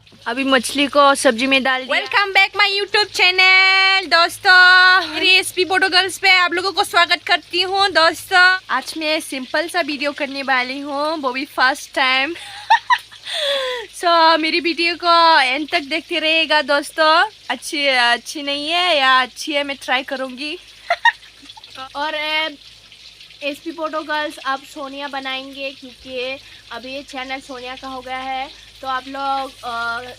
अभी मछली को सब्जी में डाल दिया। Welcome back my YouTube channel दोस्तों, मेरी एसपी पोर्टुगल्स पे आप लोगों को स्वागत करती हूँ। दोस्तों आज मैं सिंपल सा वीडियो करने वाली हूँ, वो भी फर्स्ट टाइम। मेरी वीडियो को एंड तक देखते रहिएगा दोस्तों। अच्छी नहीं है या अच्छी है, मैं ट्राई करूँगी। और एसपी पोर्टुगल्स अब सोनिया बनाएंगे, क्योंकि अभी ये चैनल सोनिया का हो गया है। तो आप लोग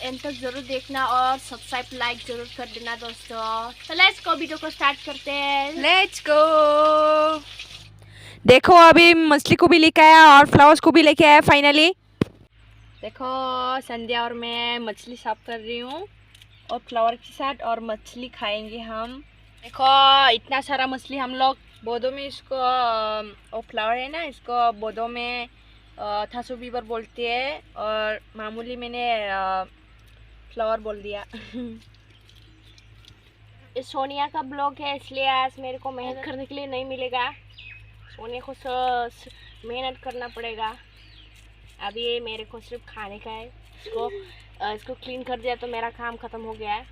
एंड तक ज़रूर देखना और सब्सक्राइब लाइक ज़रूर कर देना दोस्तों। तो लेट्स गो, वीडियो को स्टार्ट करते हैं। Let's go. देखो अभी मछली को भी लेके आया और फ्लावर्स को भी लेके आया फाइनली। देखो संध्या और मैं मछली साफ कर रही हूँ और फ्लावर के साथ और मछली खाएंगे हम। देखो इतना सारा मछली हम लोग बोदो में इसको वो फ्लावर है ना, इसको बोदो में थासो बीबर बोलते हैं और मामूली मैंने फ्लावर बोल दिया। इस सोनिया का ब्लॉग है, इसलिए आज मेरे को मेहनत करने के लिए नहीं मिलेगा। सोनिया को मेहनत करना पड़ेगा। अभी ये मेरे को सिर्फ खाने का है। इसको क्लीन कर दिया तो मेरा काम ख़त्म हो गया है।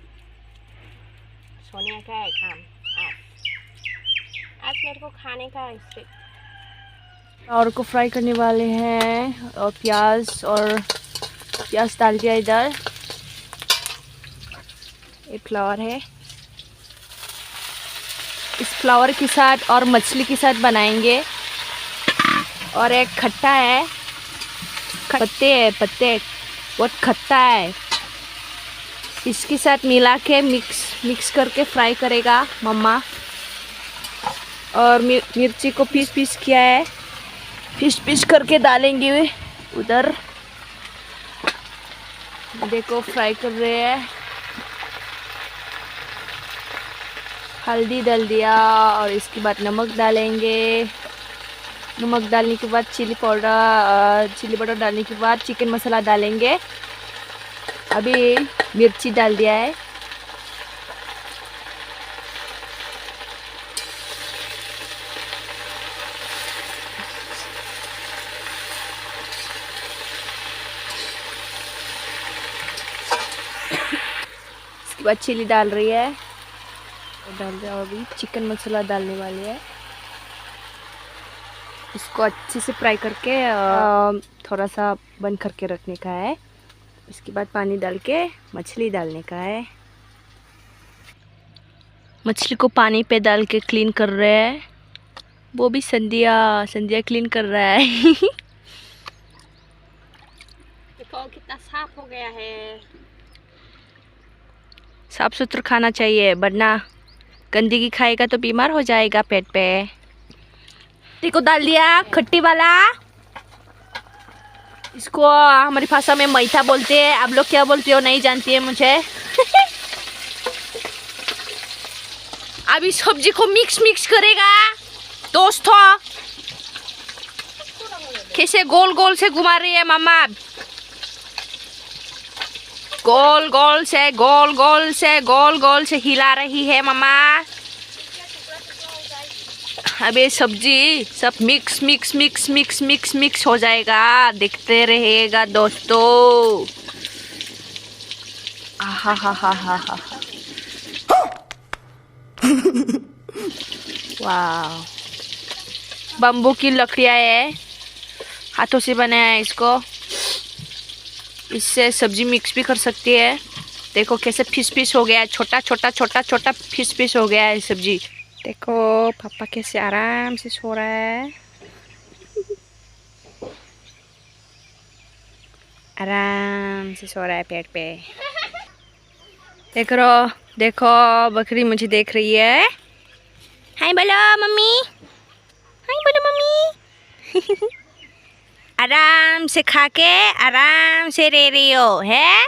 सोनिया का है काम आज मेरे को खाने का है। इससे और को फ्राई करने वाले हैं और प्याज डाल दिया इधर। ये फ्लावर है, इस फ्लावर के साथ और मछली के साथ बनाएंगे। और एक खट्टा है, पत्ते बहुत खट्टा है, इसके साथ मिला के मिक्स करके फ्राई करेगा मम्मा। और मिर्ची को पीस किया है, पीस करके डालेंगे उधर। देखो फ्राई कर रहे हैं। हल्दी डाल दिया और इसके बाद नमक डालेंगे। नमक डालने के बाद चिली पाउडर डालने के बाद चिकन मसाला डालेंगे। अभी मिर्ची डाल दिया है। इसके बाद चिली डाल रही है, डाल दिया। अभी चिकन मसाला डालने वाली है। इसको अच्छे से फ्राई करके थोड़ा सा बंद करके रखने का है। इसके बाद पानी डाल के मछली डालने का है। मछली को पानी पे डाल के क्लीन कर रहे हैं, वो भी संध्या क्लीन कर रहा है। देखो कितना साफ हो गया है। साफ सुथरा खाना चाहिए, वरना गंदगी खाएगा तो बीमार हो जाएगा पेट पे। देखो डाल दिया खट्टी वाला। इसको हमारी भाषा में मैथा बोलते हैं, आप लोग क्या बोलते हो नहीं जानती है मुझे। अभी सब्जी को मिक्स करेगा दोस्तों। कैसे गोल गोल से घुमा रही है मम्मा, गोल गोल से हिला रही है मम्मा। अबे सब्जी सब मिक्स हो जाएगा, देखते रहिएगा दोस्तों। हा। वाह, बम्बू की लकड़ियाँ है, हाथों से बनाया है इसको। इससे सब्जी मिक्स भी कर सकती है। देखो कैसे पीस हो गया है, छोटा पीस हो गया है सब्जी। देखो पापा कैसे आराम से सो रहा है, आराम से सो रहा है पेट पे। देखो बकरी मुझे देख रही है। हाय बोलो मम्मी, हाय बोलो मम्मी। आराम से खा के आराम से रह रही हो है?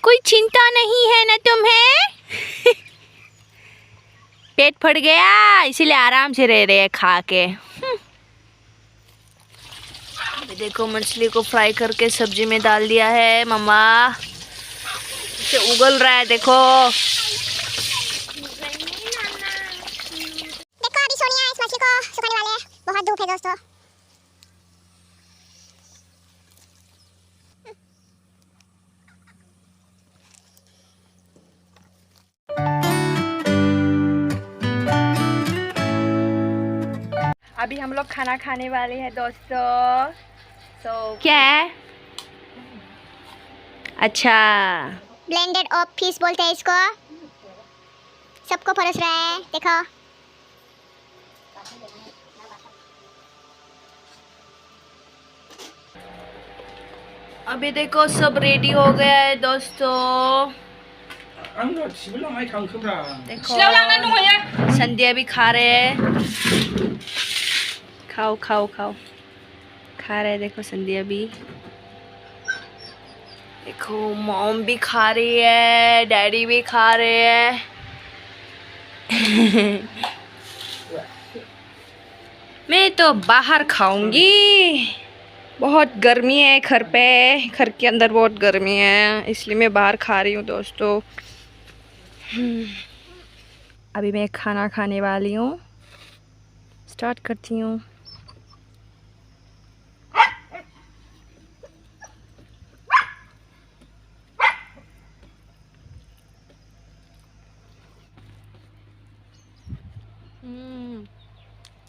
कोई चिंता नहीं है ना तुम्हें? पेट फट गया इसीलिए आराम से रह रहे हैं खा के। देखो मछली को फ्राई करके सब्जी में डाल दिया है मम्मा। इसे उगल रहा है देखो। देखो अभी सोनिया इस मछली को सुखाने वाले हैं। बहुत धूप है दोस्तों। अभी हम लोग खाना खाने वाले हैं दोस्तों। क्या है? अच्छा, ब्लेंडेड ऑफ फिश बोलते हैं इसको। सबको परोस रहा है, देखो। अभी देखो सब रेडी हो गया है दोस्तों। देखो संध्या भी खा रहे हैं। खाओ खाओ खाओ, खा रहे हैं। देखो संध्या भी, देखो मॉम भी खा रही है, डैडी भी खा रहे हैं। मैं तो बाहर खाऊंगी, बहुत गर्मी है घर पे, घर के अंदर बहुत गर्मी है, इसलिए मैं बाहर खा रही हूँ दोस्तों। अभी मैं खाना खाने वाली हूँ, स्टार्ट करती हूँ।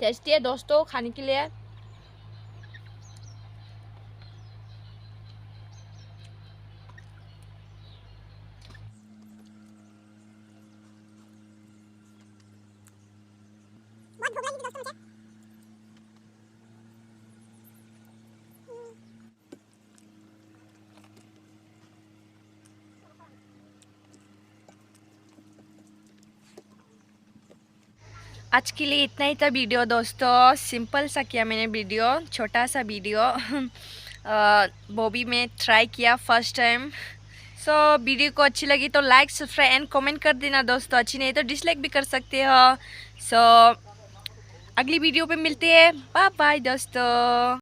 टेस्टी है दोस्तों खाने के लिए। बहुत भूख लगी थी दोस्तों मुझे। आज के लिए इतना ही था वीडियो दोस्तों। सिंपल सा किया मैंने वीडियो, छोटा सा वीडियो। बॉबी में ट्राई किया फर्स्ट टाइम। सो वीडियो को अच्छी लगी तो लाइक सब्सक्राइब एंड कमेंट कर देना दोस्तों। अच्छी नहीं तो डिसलाइक भी कर सकते हो। सो अगली वीडियो पे मिलते हैं। बाय बाय दोस्तों।